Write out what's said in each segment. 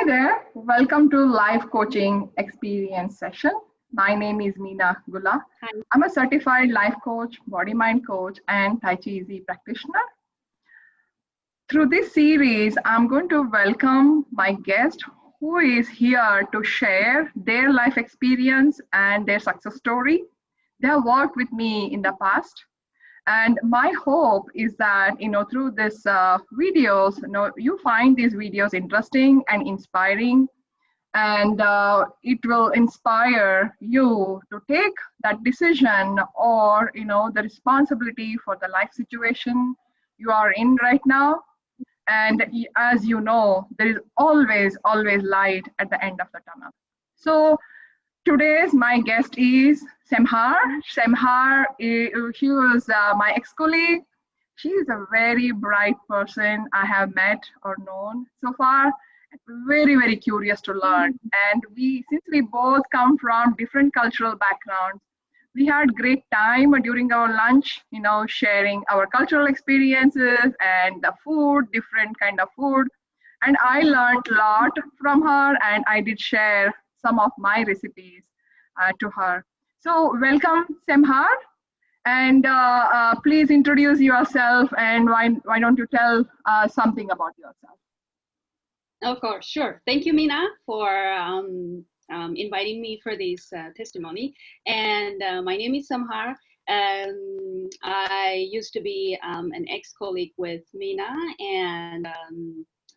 there, welcome to live coaching experience session. My name is Meena Gulla. Hi. I'm a certified life coach, body mind coach, and Tai Chi Easy practitioner. Through this series, I'm going to welcome my guest who is here to share their life experience and their success story. They have worked with me in the past. And my hope is that, through this videos, you find these videos interesting and inspiring, and it will inspire you to take that decision or, the responsibility for the life situation you are in right now. And as you know, there is always light at the end of the tunnel. So today's my guest is Semhar. Semhar, she was my ex-colleague. She is a very bright person I have met or known so far. Very curious to learn. And since we both come from different cultural backgrounds, we had great time during our lunch, sharing our cultural experiences and the food, different kind of food. And I learned a lot from her, and I did share some of my recipes to her. So welcome, Semhar, and please introduce yourself, and why don't you tell something about yourself? Of course, sure. Thank you, Meena, for inviting me for this testimony. And my name is Semhar. I used to be an ex-colleague with Meena, and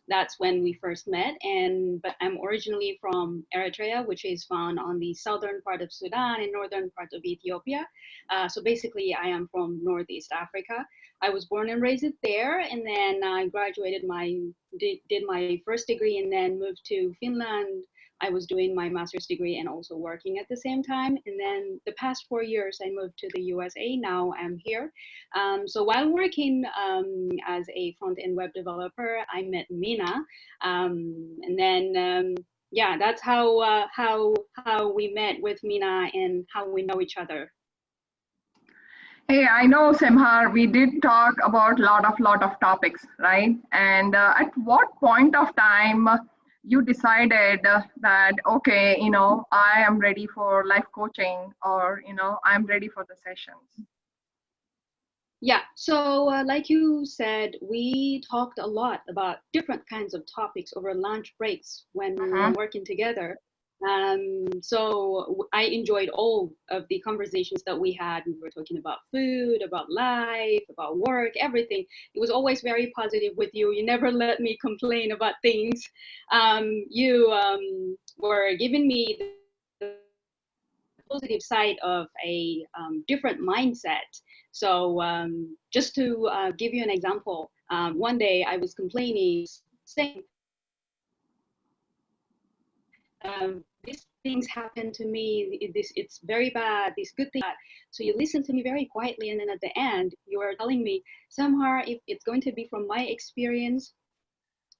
that's when we first met. But I'm originally from Eritrea, which is found on the southern part of Sudan and northern part of Ethiopia. So basically, I am from Northeast Africa. I was born and raised there, and then I graduated did my first degree, and then moved to Finland. I was doing my master's degree and also working at the same time. And then the past 4 years, I moved to the USA. Now I'm here. So while working as a front-end web developer, I met Meena. And then, yeah, that's how we met with Meena and how we know each other. Hey, I know, Semhar, we did talk about lot of topics, right? And at what point of time you decided that, okay, I am ready for life coaching, or, I'm ready for the sessions? Yeah, so like you said, we talked a lot about different kinds of topics over lunch breaks when we were working together. So I enjoyed all of the conversations that we had. We were talking about food, about life, about work, everything. It was always very positive with you. You never let me complain about things. You were giving me the positive side of a different mindset. So just to give you an example, one day I was complaining, saying, these things happen to me, it's very bad, these good things. So you listen to me very quietly, and then at the end, you are telling me, somehow, if it's going to be from my experience,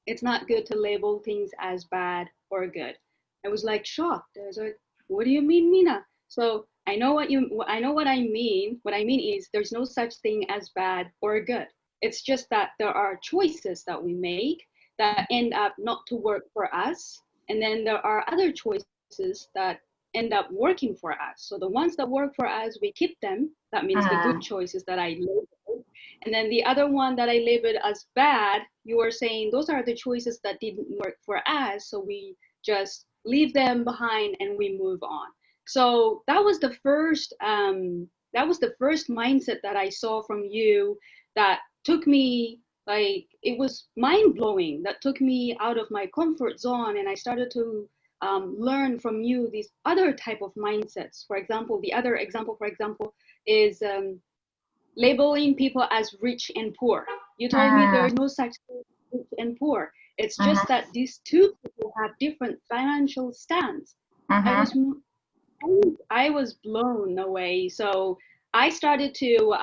it's not good to label things as bad or good. I was like shocked. I was like, what do you mean, Meena? So I know what I mean. What I mean is there's no such thing as bad or good. It's just that there are choices that we make that end up not to work for us. And then there are other choices that end up working for us. So the ones that work for us, we keep them. That means the good choices that I labeled. And then the other one that I labeled as bad, you were saying those are the choices that didn't work for us. So we just leave them behind and we move on. So that was the first mindset that I saw from you that took me, like, it was mind-blowing, that took me out of my comfort zone, and I started to learn from you these other type of mindsets. For example, the other example, is labeling people as rich and poor. You told me there's no such thing as rich and poor. It's just that these two people have different financial stance. I was blown away. So I started to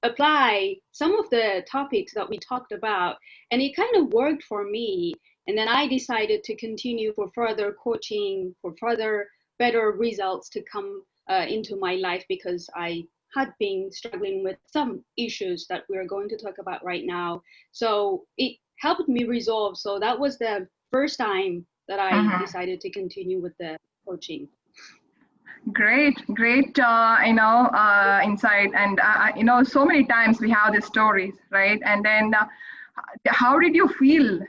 apply some of the topics that we talked about, and it kind of worked for me. And then I decided to continue for further coaching, for further better results to come into my life, because I had been struggling with some issues that we're going to talk about right now. So it helped me resolve. So that was the first time that I Mhm. decided to continue with the coaching. Great, great, insight. And, so many times we have these stories, right? And then how did you feel,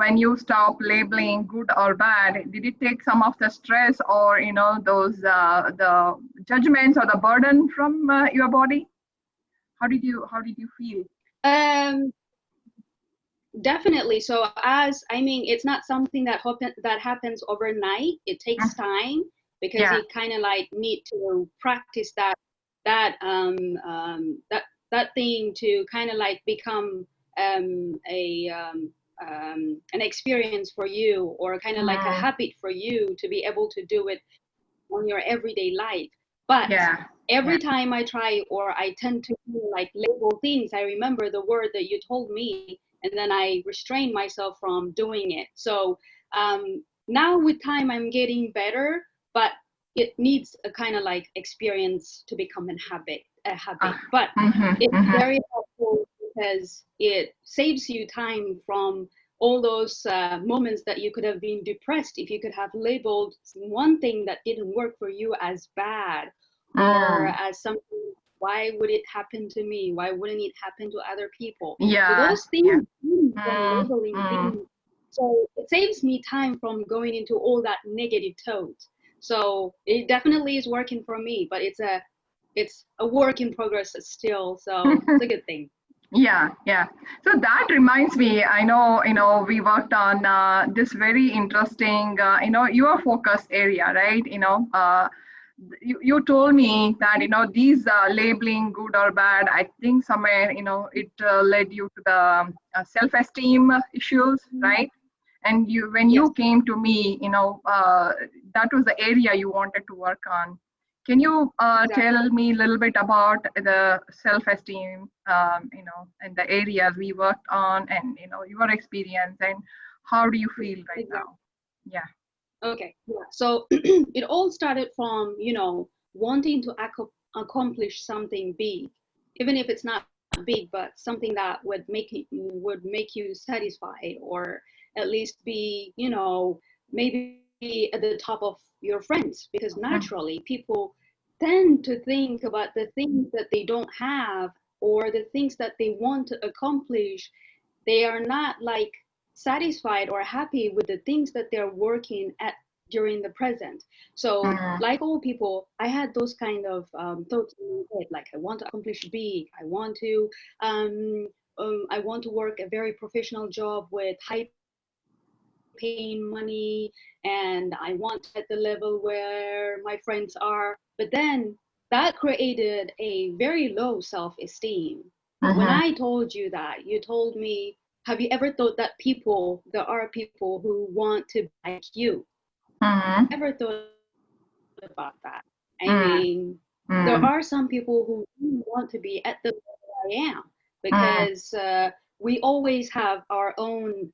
when you stop labeling good or bad? Did it take some of the stress or, those, the judgments or the burden from your body? How did you feel? Um, Definitely. So as I mean, it's not something that happens overnight. It takes Mm. time because Yeah. you kind of like need to practice that that that thing to kind of like become a an experience for you, or kind of like a Mm. habit for you to be able to do it on your everyday life. But Yeah. Yeah. every time I try, or I tend to like label things, I remember the word that you told me, and then I restrain myself from doing it. So now with time, I'm getting better, but it needs a kind of like experience to become a habit. But Mm-hmm, it's mm-hmm. very helpful because it saves you time from all those moments that you could have been depressed if you could have labeled one thing that didn't work for you as bad, or Mm. as something, why would it happen to me, why wouldn't it happen to other people? So Yeah. those Yeah. things, Mm, labeling mm. things, so it saves me time from going into all that negative thoughts. So it definitely is working for me, but it's a work in progress still, so it's a good thing. Yeah, yeah. So that reminds me, I know, we worked on this very interesting, your focus area, right? You told me that, these labeling good or bad, I think somewhere, it led you to the self-esteem issues, right? And when Yes, you came to me, that was the area you wanted to work on. Can you exactly. tell me a little bit about the self-esteem, and the areas we worked on, and your experience, and how do you feel right Exactly. now? Yeah. Okay, yeah. So it all started from, wanting to accomplish something big, even if it's not big, but something that would make you satisfied, or at least be, maybe at the top of your friends, because Mm. naturally people tend to think about the things that they don't have, or the things that they want to accomplish. They are not like satisfied or happy with the things that they're working at during the present. So Mm. like all people, I had those kind of thoughts in my head, like I want to accomplish big, um, I want to work a very professional job with high paying money, and I want at the level where my friends are. But then that created a very low self-esteem. When Mhm. I told you that, you told me, have you ever thought that there are people who want to be like you? Mhm. Ever thought about that? I Mm. mean, there Mm. are some people who really want to be at the level I am, Mm. because we always have our own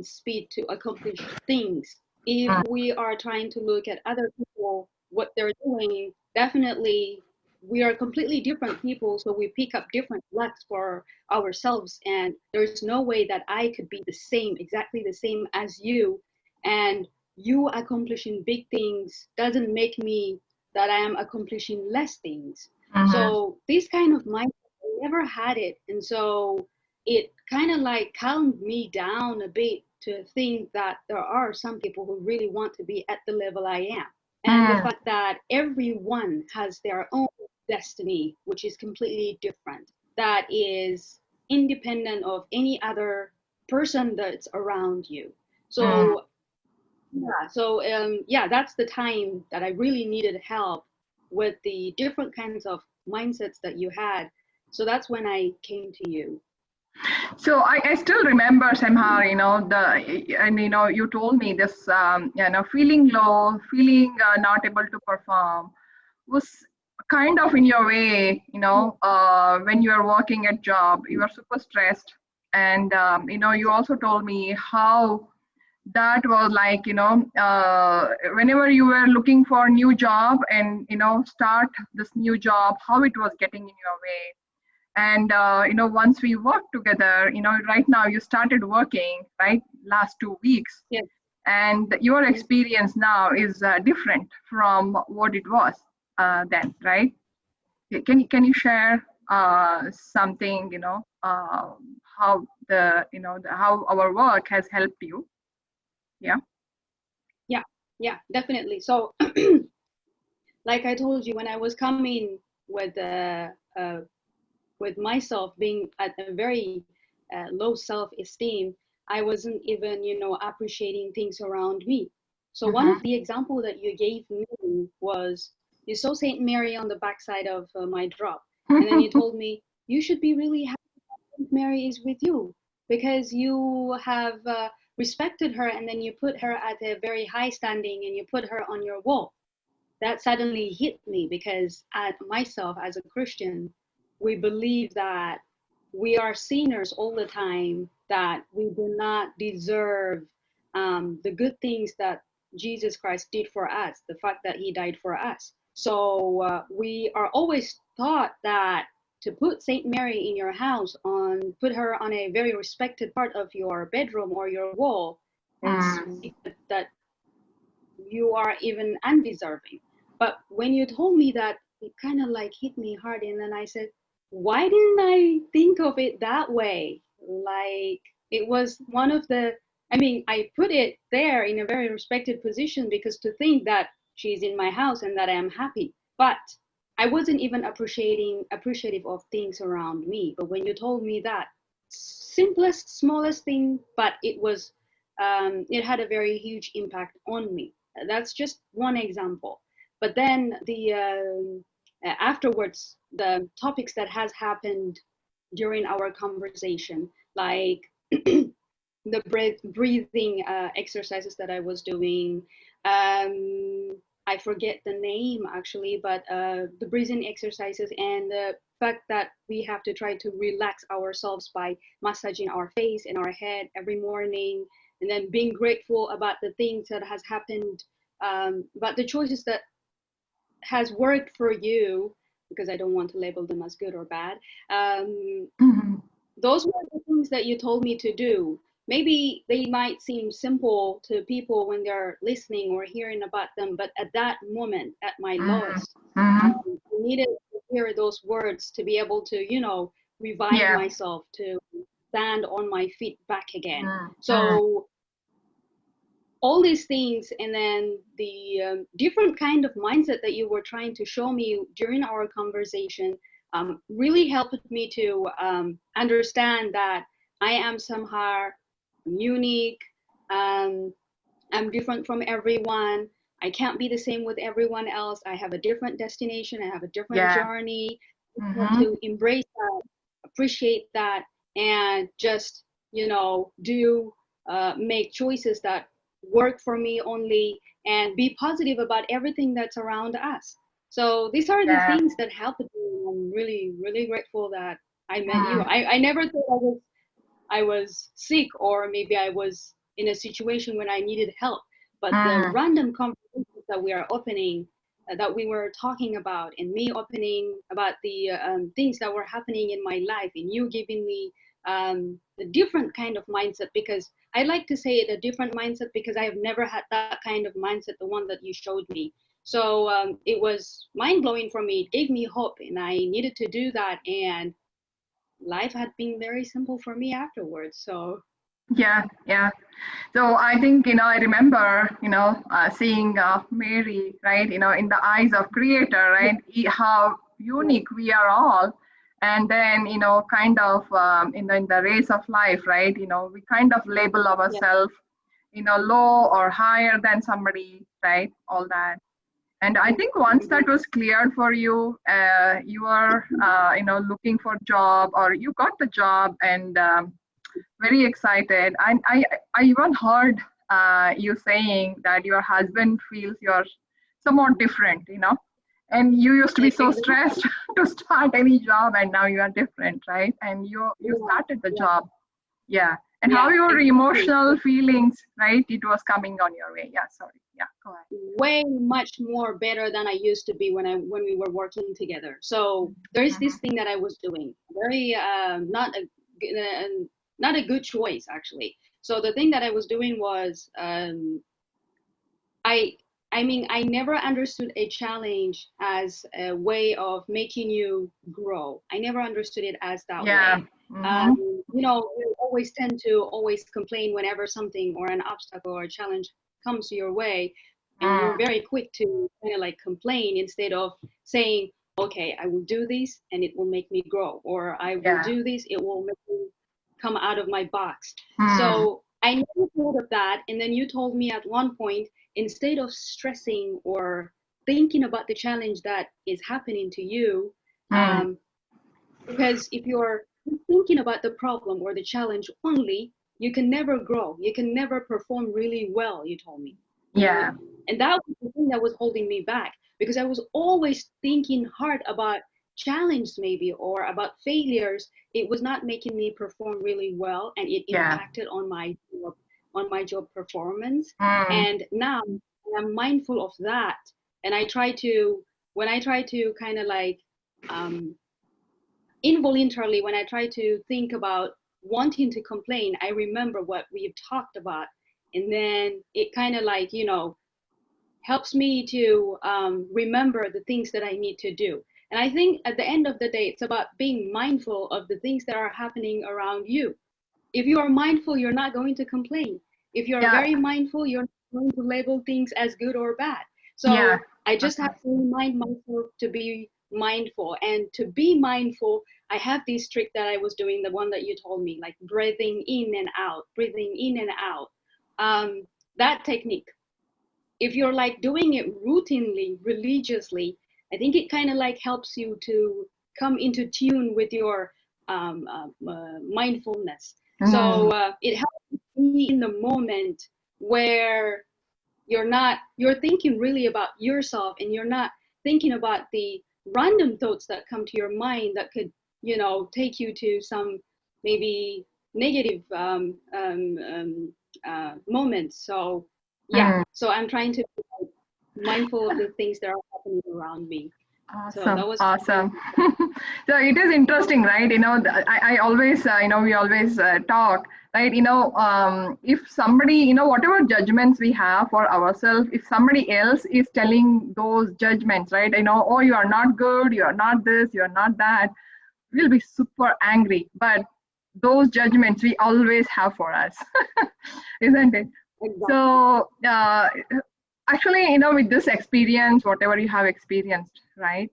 speed to accomplish things. If Mm. we are trying to look at other people, what they're doing, definitely we are completely different people, so we pick up different lucks for ourselves. And there's no way that I could be the same, exactly the same as you. And you accomplishing big things doesn't make me that I am accomplishing less things. Mhm. So this kind of mindset, I never had it. And so it kind of like calmed me down a bit to think that there are some people who really want to be at the level I am. And the Mm. fact that everyone has their own destiny, which is completely different, that is independent of any other person that's around you. Mm. So, yeah, that's the time that I really needed help with the different kinds of mindsets that you had. So that's when I came to you. So I still remember somehow, and you told me this, feeling low, feeling not able to perform was kind of in your way, when you are working at job, you are super stressed. And, you also told me how that was like, whenever you were looking for a new job and, start this new job, how it was getting in your way. And, once we worked together, right now you started working, right, last 2 weeks. Yes. And your experience now is different from what it was then, right? Can you share something, how how our work has helped you? Yeah. Yeah, definitely. So, like I told you, when I was coming with myself being at a very low self-esteem, I wasn't even, appreciating things around me. So one Mm-hmm. of the example that you gave me was you saw Saint Mary on the backside of my drop, and then you told me you should be really happy Saint Mary is with you because you have respected her, and then you put her at a very high standing, and you put her on your wall. That suddenly hit me because at myself as a Christian, we believe that we are sinners all the time, that we do not deserve the good things that Jesus Christ did for us, the fact that he died for us. So we are always taught that to put Saint Mary in your house, put her on a very respected part of your bedroom or your wall, it's Mm. that you are even undeserving. But when you told me that, it kind of like hit me hard. And then I said, why didn't I think of it that way? Like it was one of the, I mean, I put it there in a very respected position because to think that she's in my house and that I am happy. But I wasn't even appreciative of things around me. But when you told me that, simplest, smallest thing, but it had a very huge impact on me. That's just one example. But then the afterwards, the topics that has happened during our conversation, like the breathing exercises that I was doing. I forget the name actually, but the breathing exercises and the fact that we have to try to relax ourselves by massaging our face and our head every morning, and then being grateful about the things that has happened, about the choices that has worked for you, because I don't want to label them as good or bad. Mhm. Those were the things that you told me to do. Maybe they might seem simple to people when they're listening or hearing about them, but at that moment, at my Mhm. lowest, Mhm. I needed to hear those words to be able to, revive Yeah. myself, to stand on my feet back again. Mm. Mm. So all these things, and then the different kind of mindset that you were trying to show me during our conversation really helped me to understand that I am somehow unique. um, I'm different from everyone. I can't be the same with everyone else. I have a different destination. I have a different Yeah. journey. I have Mhm. to embrace that, appreciate that, and just, do make choices that work for me only, and be positive about everything that's around us. So these are the Yeah. things that helped me. I'm really, really grateful that I met you. Mm. I never thought I was sick, or maybe I was in a situation when I needed help. But the Mm. random conversations that we are opening, that we were talking about, and me opening about the things that were happening in my life, and you giving me a different kind of mindset, because I like to say it a different mindset because I have never had that kind of mindset, the one that you showed me. So it was mind blowing for me. It gave me hope, and I needed to do that. And life had been very simple for me afterwards. So Yeah. Yeah. So I think, I remember, seeing Mary, right, in the eyes of Creator, yeah, right, how yeah, unique we are all. And then, kind of, in the race of life, right, we kind of label yeah, ourselves, low or higher than somebody, right, all that. And I think once that mhm, was cleared for you, you were, looking for job, or you got the job, and very excited. I even heard you saying that your husband feels you're somewhat different, and you used to be so exactly. stressed to start any job, and now you are different, right? And you Yeah, started the yeah, job. Yeah. And how your exactly. emotional feelings, right? It was coming on your way. Yeah, sorry. Yeah, go ahead. Way much more better than I used to be when we were working together. So there is Mm-hmm. this thing that I was doing, very not a good choice actually. So the thing that I was doing was I I mean I never understood a challenge as a way of making you grow. I never understood it as that Yeah. way. Mm-hmm. You know, you always tend to always complain whenever something or an obstacle or a challenge comes your way, and you're Mm. very quick to kind of like complain instead of saying, okay, I will do this and it will make me grow, or I will Yeah. do this, it will make me come out of my box. Mm. So I never thought of that. And then you told me at one point, instead of stressing or thinking about the challenge that is happening to you, Mm. um, because if you're thinking about the problem or the challenge only, you can never grow. You can never perform really well, you told me. You Yeah. and that was the thing that was holding me back because I was always thinking hard about challenges maybe or about failures. It was not making me perform really well and it Yeah. impacted on my job performance. Mm. And now I'm mindful of that. And I try to when I try to kind of like um, involuntarily when I try to think about wanting to complain, I remember what we've talked about. And then it kind of like, you know, helps me to remember the things that I need to do. And I think at the end of the day, it's about being mindful of the things that are happening around you. If you are mindful, you're not going to complain. If you're Yeah. very mindful, you're not going to label things as good or bad. Yeah. So I just have Okay. to remind myself to be mindful. And to be mindful, I have this trick that I was doing, the one that you told me, like breathing in and out, breathing in and out. That technique, if you're like doing it routinely, religiously, I think it kind of like helps you to come into tune with your mindfulness. So Mm. it helps me in the moment where you're thinking really about yourself and you're not thinking about the random thoughts that come to your mind that could, you know, take you to some maybe negative moments. So yeah, Mm. so I'm trying to be mindful of the things that are happening around me. So Awesome, that was very awesome. So it is interesting, right? I always, we always talk, right? If somebody, whatever judgments we have for ourselves, if somebody else is telling those judgments, right? Oh, you are not good, you are not this, you are not that, we'll be super angry. But those judgments we always have for us, isn't it? exactly. So, actually, with this experience, whatever you have experienced, right?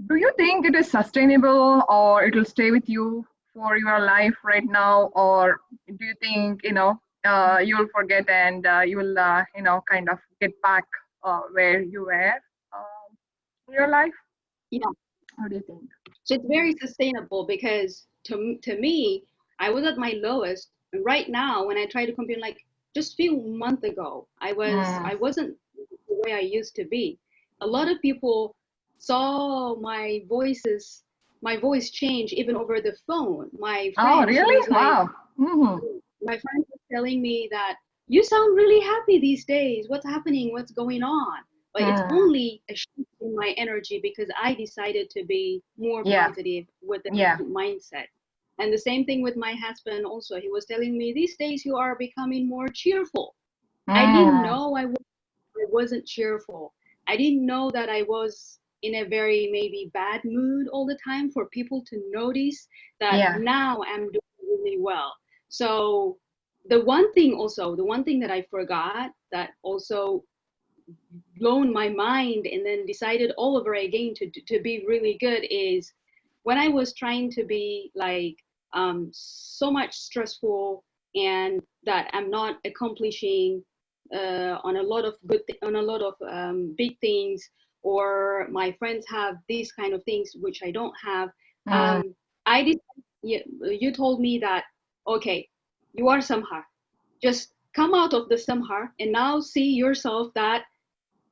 Do you think it is sustainable or it will stay with you for your life right now? Or do you think, you'll forget and you will, kind of get back where you were in your life? Yeah. What do you think? So it's very sustainable because to me, I was at my lowest. And right now, when I try to compare, like just few months ago, Mm. I wasn't the way I used to be. A lot of people saw my voice change even over the phone. Oh, really? Wow. Hmm. My friend was telling me that you sound really happy these days. What's happening? What's going on? But it's Mm. only a shift in my energy because I decided to be more Yeah. positive with a Yeah. different mindset. And the same thing with my husband also. He was telling me these days you are becoming more cheerful. I didn't Mm. know I wasn't cheerful. I didn't know that I was in a very maybe bad mood all the time for people to notice that Yeah. now I'm doing really well. So the one thing that I forgot that also blown my mind and then decided all over again to be really good is when I was trying to be like so much stressful and that I'm not accomplishing on a lot of on a lot of big things, or my friends have these kind of things which I don't have. Mm. um, I did you told me that okay, you are Semhar, just come out of the Semhar and now see yourself that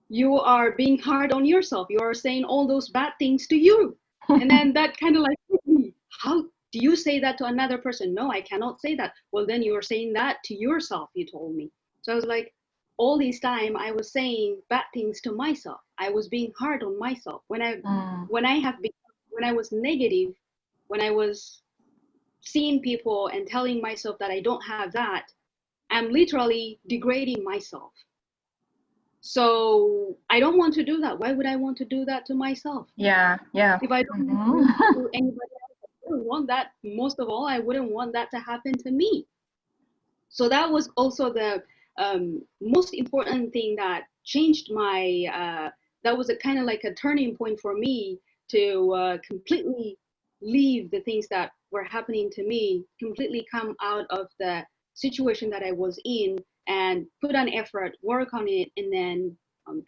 you are being hard on yourself. You are saying all those bad things to you. And then that kind of like hit me. How do you say that to another person? No, I cannot say that. Well, then you're saying that to yourself, you told me. So I was like, all this time I was saying bad things to myself. I was being hard on myself. When I was negative, when I was seeing people and telling myself that I don't have that, I'm literally degrading myself. So I don't want to do that. Why would I want to do that to myself? Yeah, yeah. If I don't want to do to anybody else, I wouldn't want that. Most of all, I wouldn't want that to happen to me. So that was also the most important thing that changed my, that was a kind of like a turning point for me to completely leave the things that were happening to me, completely come out of the situation that I was in and put an effort, work on it, and then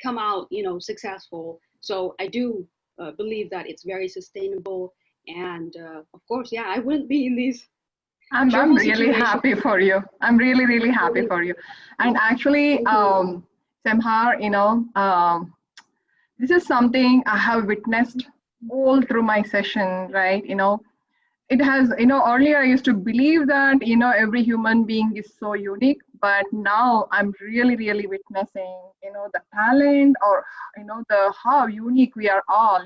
come out, successful. So I do believe that it's very sustainable. And of course, yeah, I wouldn't be in this I'm trouble really situation. happy for you. I'm really, really happy for you. And actually, Semhar, this is something I have witnessed all through my session, right? It has, earlier I used to believe that, every human being is so unique, but now I'm really, really witnessing, the talent or, how unique we are all.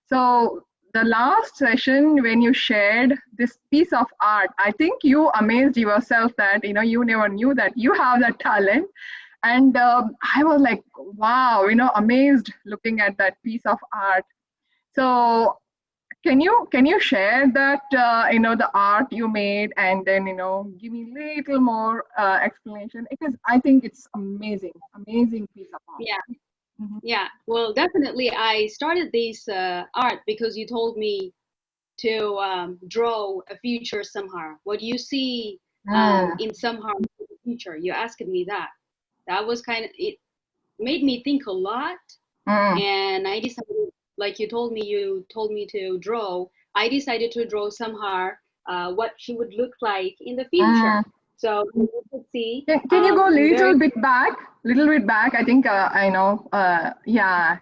So the last session when you shared this piece of art, I think you amazed yourself that, you never knew that you have that talent. And I was like, wow, amazed looking at that piece of art. So can you share that the art you made, and then give me a little more explanation, because I think it's amazing piece of art. Yeah. Mhm. Yeah, well, definitely. I started this art because you told me to draw a future Semhar. What do you see Mm, in Semhar in the future? You asked me that. That was it made me think a lot. mm, And I decided, like you told me to draw. I decided to draw Semhar, what she would look like in the future. mm. So you could see, Can you go a I'm very, little bit back? I think I know. Yeah.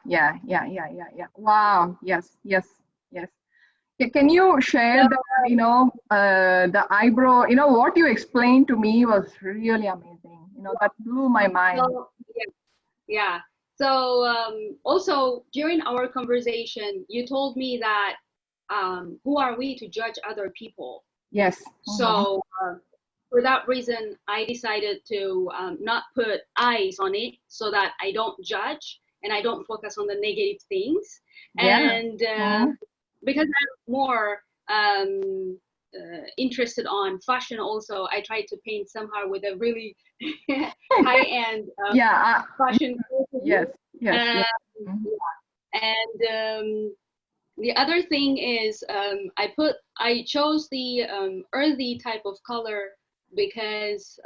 Wow. Yes, yes, yes. Can you share so, that? The eyebrow. What you explained to me was really amazing. That blew my mind. so yeah. Yeah. So also during our conversation, you told me that who are we to judge other people? Yes. Mm-hmm. So for that reason, I decided to not put eyes on it so that I don't judge and I don't focus on the negative things. Yeah. And Mm-hmm. because I'm more interested on fashion, also, I tried to paint somehow with a really high-end Yeah. fashion clothing. Yes. Yes. Um, Yes. Mhm. and the other thing is I chose the earthy type of color because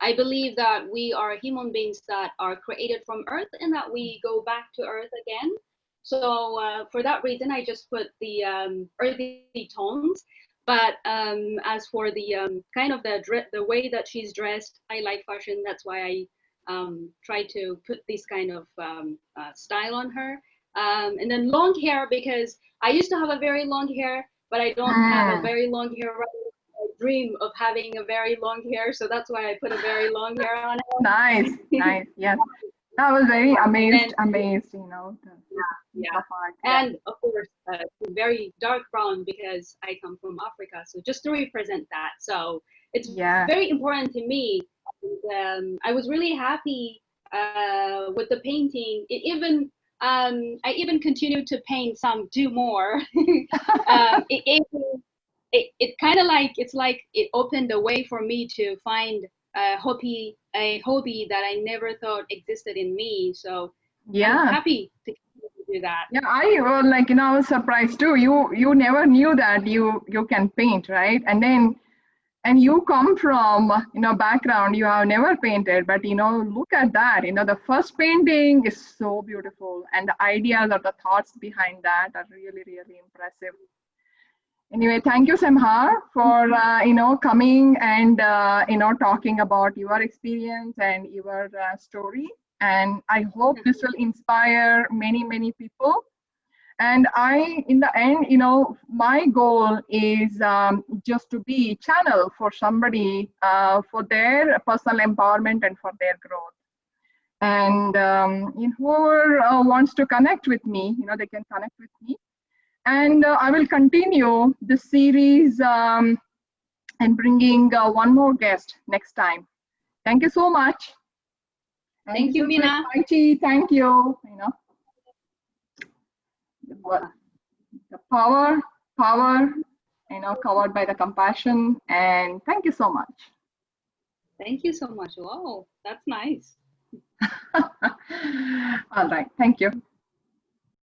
I believe that we are human beings that are created from earth and that we go back to earth again. So for that reason, I just put the earthy tones. But as for the kind of the way that she's dressed, I like fashion. That's why I try to put this kind of style on her. And then long hair, because I used to have a very long hair, but I don't have a Mm. very long hair right now. I dream of having a very long hair, so that's why I put a very long hair on Nice. it. Nice. Yes. I was very Yeah, amazed. and Amazed. The piece yeah, of art. Yeah. and of course, very dark brown because I come from Africa. So just to represent that, so it's Yeah. very important to me. And, I was really happy with the painting. I even continued to paint some, do more. It kind of like it's like it opened a way for me to find a hobby that I never thought existed in me. So I'm Yeah. happy to do that. Yeah. I was like, I was surprised too. You never knew that you can paint, right? And you come from background you have never painted, but look at that. The first painting is so beautiful, and the ideas or the thoughts behind that are really, really impressive. Anyway, thank you, Semhar, for coming and talking about your experience and your story. And I hope this will inspire many, many people. And in the end, my goal is just to be channel for somebody for their personal empowerment and for their growth. And whoever wants to connect with me, they can connect with me. And I will continue this series and bringing one more guest next time. Thank you so much. Thank you, Meena. Tai Chi, thank you. The power, covered by the compassion. And thank you so much. Thank you so much. Wow, that's nice. All right. Thank you.